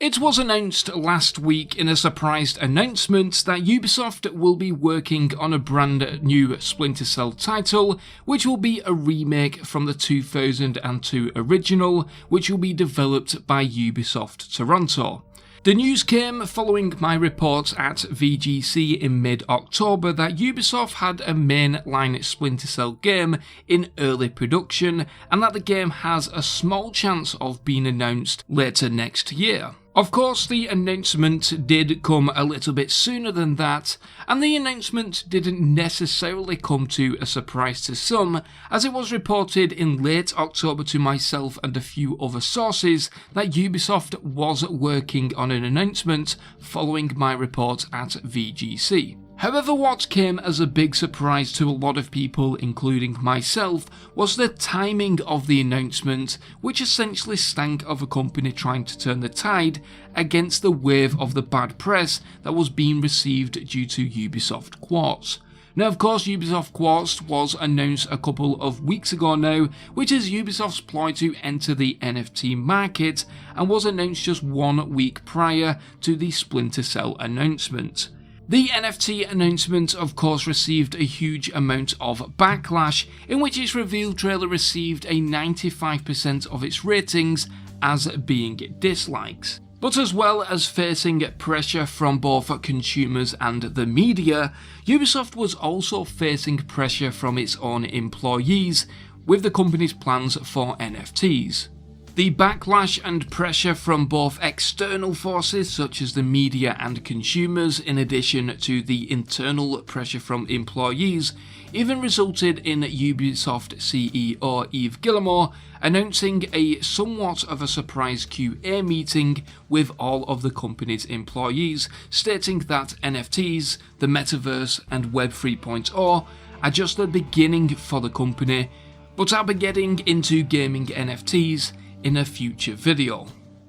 It was announced last week in a surprise announcement that Ubisoft will be working on a brand new Splinter Cell title, which will be a remake from the 2002 original, which will be developed by Ubisoft Toronto. The news came following my report at VGC in mid-October that Ubisoft had a mainline Splinter Cell game in early production and that the game has a small chance of being announced later next year. Of course, the announcement did come a little bit sooner than that, and the announcement didn't necessarily come to a surprise to some, as it was reported in late October to myself and a few other sources that Ubisoft was working on an announcement following my report at VGC. However, what came as a big surprise to a lot of people, including myself, was the timing of the announcement, which essentially stank of a company trying to turn the tide against the wave of the bad press that was being received due to Ubisoft Quartz. Now, of course, Ubisoft Quartz was announced a couple of weeks ago now, which is Ubisoft's ploy to enter the NFT market, and was announced just 1 week prior to the Splinter Cell announcement. The NFT announcement of course received a huge amount of backlash, in which its reveal trailer received a 95% of its ratings as being dislikes. But as well as facing pressure from both consumers and the media, Ubisoft was also facing pressure from its own employees with the company's plans for NFTs. The backlash and pressure from both external forces such as the media and consumers, in addition to the internal pressure from employees, even resulted in Ubisoft CEO Yves Guillemot announcing a somewhat of a surprise QA meeting with all of the company's employees, stating that NFTs, the metaverse and Web 3.0 are just the beginning for the company, but I'll be getting into gaming NFTs in a future video.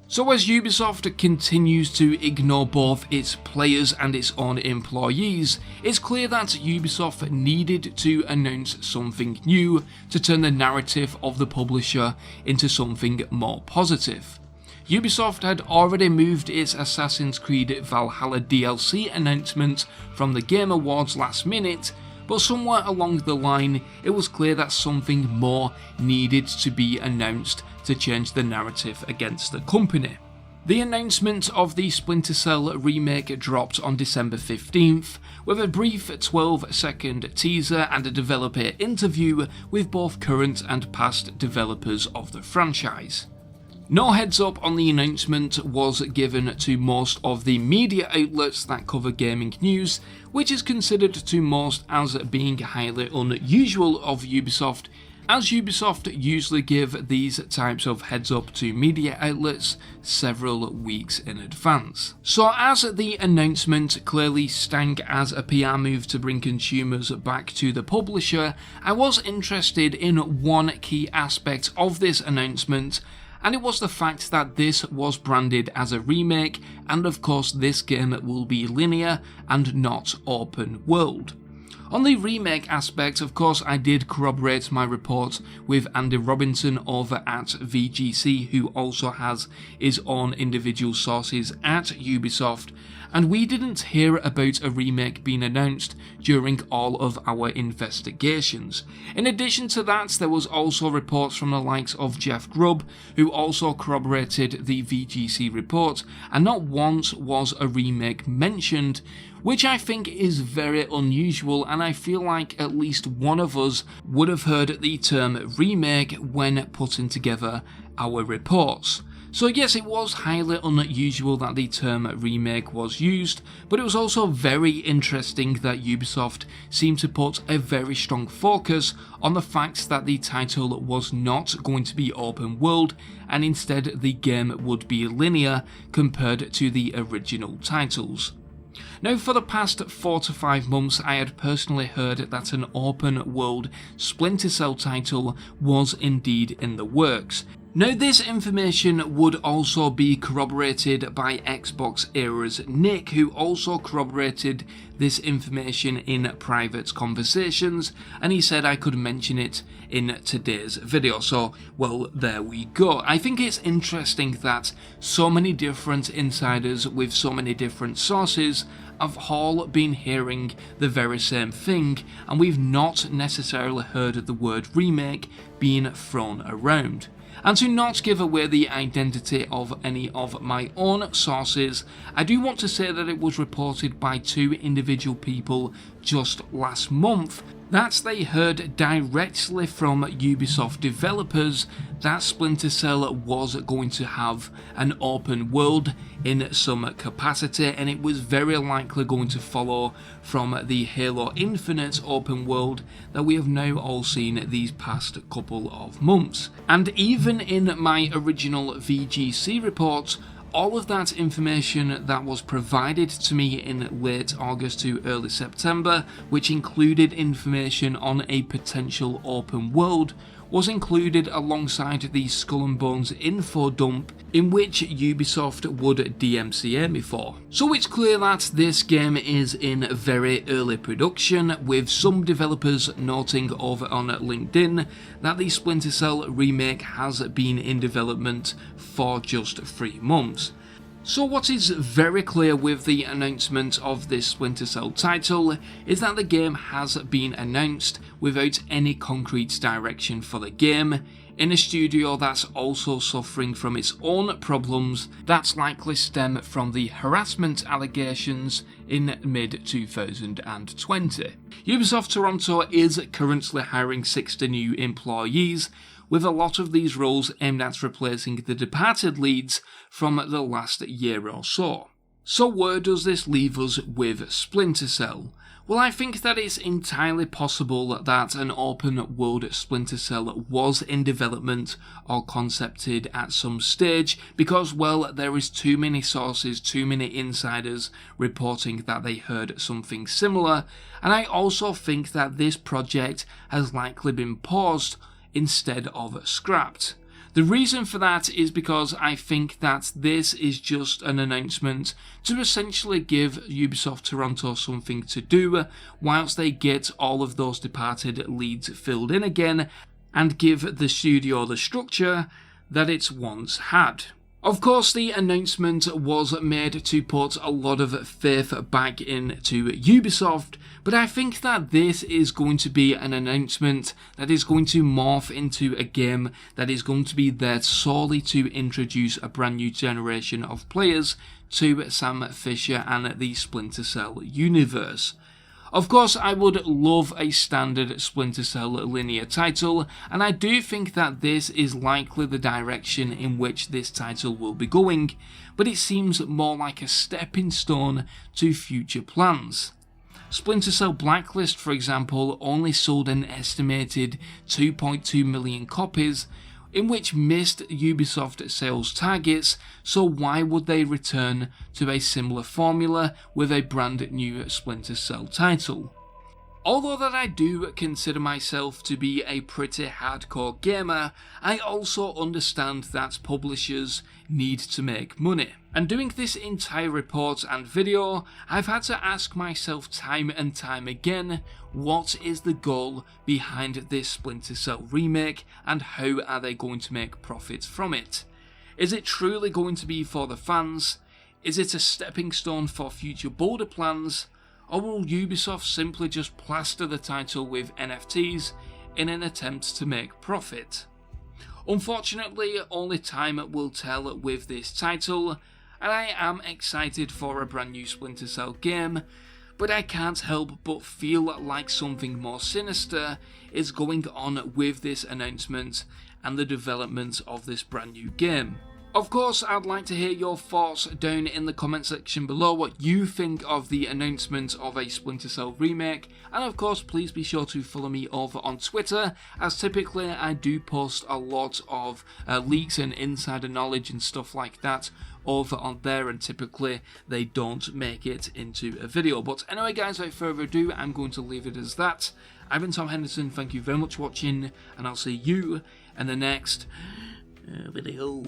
So as Ubisoft continues to ignore both its players and its own employees, it's clear that Ubisoft needed to announce something new to turn the narrative of the publisher into something more positive. Ubisoft had already moved its Assassin's Creed Valhalla DLC announcement from the Game Awards last minute, but somewhere along the line it was clear that something more needed to be announced to change the narrative against the company. The announcement of the Splinter Cell remake dropped on December 15th, with a brief 12-second teaser and a developer interview with both current and past developers of the franchise. No heads up on the announcement was given to most of the media outlets that cover gaming news, which is considered to most as being highly unusual of Ubisoft, as Ubisoft usually give these types of heads up to media outlets several weeks in advance. So as the announcement clearly stank as a PR move to bring consumers back to the publisher, I was interested in one key aspect of this announcement, and it was the fact that this was branded as a remake, and of course this game will be linear and not open world. On the remake aspect, of course, I did corroborate my report with Andy Robinson over at VGC, who also has his own individual sources at Ubisoft, and we didn't hear about a remake being announced during all of our investigations. In addition to that, there was also reports from the likes of Jeff Grubb, who also corroborated the VGC report, and not once was a remake mentioned, which I think is very unusual, and I feel like at least one of us would have heard the term remake when putting together our reports. So yes, it was highly unusual that the term remake was used, but it was also very interesting that Ubisoft seemed to put a very strong focus on the fact that the title was not going to be open world, and instead the game would be linear compared to the original titles. Now, for the past 4 to 5 months, I had personally heard that an open world Splinter Cell title was indeed in the works. Now, this information would also be corroborated by Xbox Era's Nick, who also corroborated this information in private conversations, and he said I could mention it in today's video. So, well, there we go. I think it's interesting that so many different insiders with so many different sources have all been hearing the very same thing, and we've not necessarily heard the word remake being thrown around. And to not give away the identity of any of my own sources, I do want to say that it was reported by 2 individual people just last month that they heard directly from Ubisoft developers that Splinter Cell was going to have an open world in some capacity, and it was very likely going to follow from the Halo Infinite open world that we have now all seen these past couple of months. And even in my original VGC report, all of that information that was provided to me in late August to early September, which included information on a potential open world, was included alongside the Skull and Bones info dump in which Ubisoft would DMCA me for. So it's clear that this game is in very early production, with some developers noting over on LinkedIn that the Splinter Cell remake has been in development for just 3 months. So what is very clear with the announcement of this Splinter Cell title is that the game has been announced without any concrete direction for the game, in a studio that's also suffering from its own problems that likely stem from the harassment allegations in mid-2020. Ubisoft Toronto is currently hiring 60 new employees, with a lot of these roles aimed at replacing the departed leads from the last year or so. So where does this leave us with Splinter Cell? Well, I think that it's entirely possible that an open world Splinter Cell was in development or concepted at some stage because, well, there is too many sources, too many insiders reporting that they heard something similar, and I also think that this project has likely been paused instead of scrapped. The reason for that is because I think that this is just an announcement to essentially give Ubisoft Toronto something to do whilst they get all of those departed leads filled in again and give the studio the structure that it's once had. Of course, the announcement was made to put a lot of faith back into Ubisoft, but I think that this is going to be an announcement that is going to morph into a game that is going to be there solely to introduce a brand new generation of players to Sam Fisher and the Splinter Cell universe. Of course, I would love a standard Splinter Cell linear title, and I do think that this is likely the direction in which this title will be going, but it seems more like a stepping stone to future plans. Splinter Cell Blacklist, for example, only sold an estimated 2.2 million copies, in which missed Ubisoft sales targets, so why would they return to a similar formula with a brand new Splinter Cell title? Although that I do consider myself to be a pretty hardcore gamer, I also understand that publishers need to make money. And doing this entire report and video, I've had to ask myself time and time again, what is the goal behind this Splinter Cell remake and how are they going to make profits from it? Is it truly going to be for the fans? Is it a stepping stone for future bolder plans? Or will Ubisoft simply just plaster the title with NFTs in an attempt to make profit? Unfortunately, only time will tell with this title, and I am excited for a brand new Splinter Cell game, but I can't help but feel like something more sinister is going on with this announcement and the development of this brand new game. Of course, I'd like to hear your thoughts down in the comment section below, what you think of the announcement of a Splinter Cell remake, and of course please be sure to follow me over on Twitter, as typically I do post a lot of leaks and insider knowledge and stuff like that over on there, and typically they don't make it into a video. But anyway guys, without further ado, I'm going to leave it as that. I've been Tom Henderson, thank you very much for watching, and I'll see you in the next Video.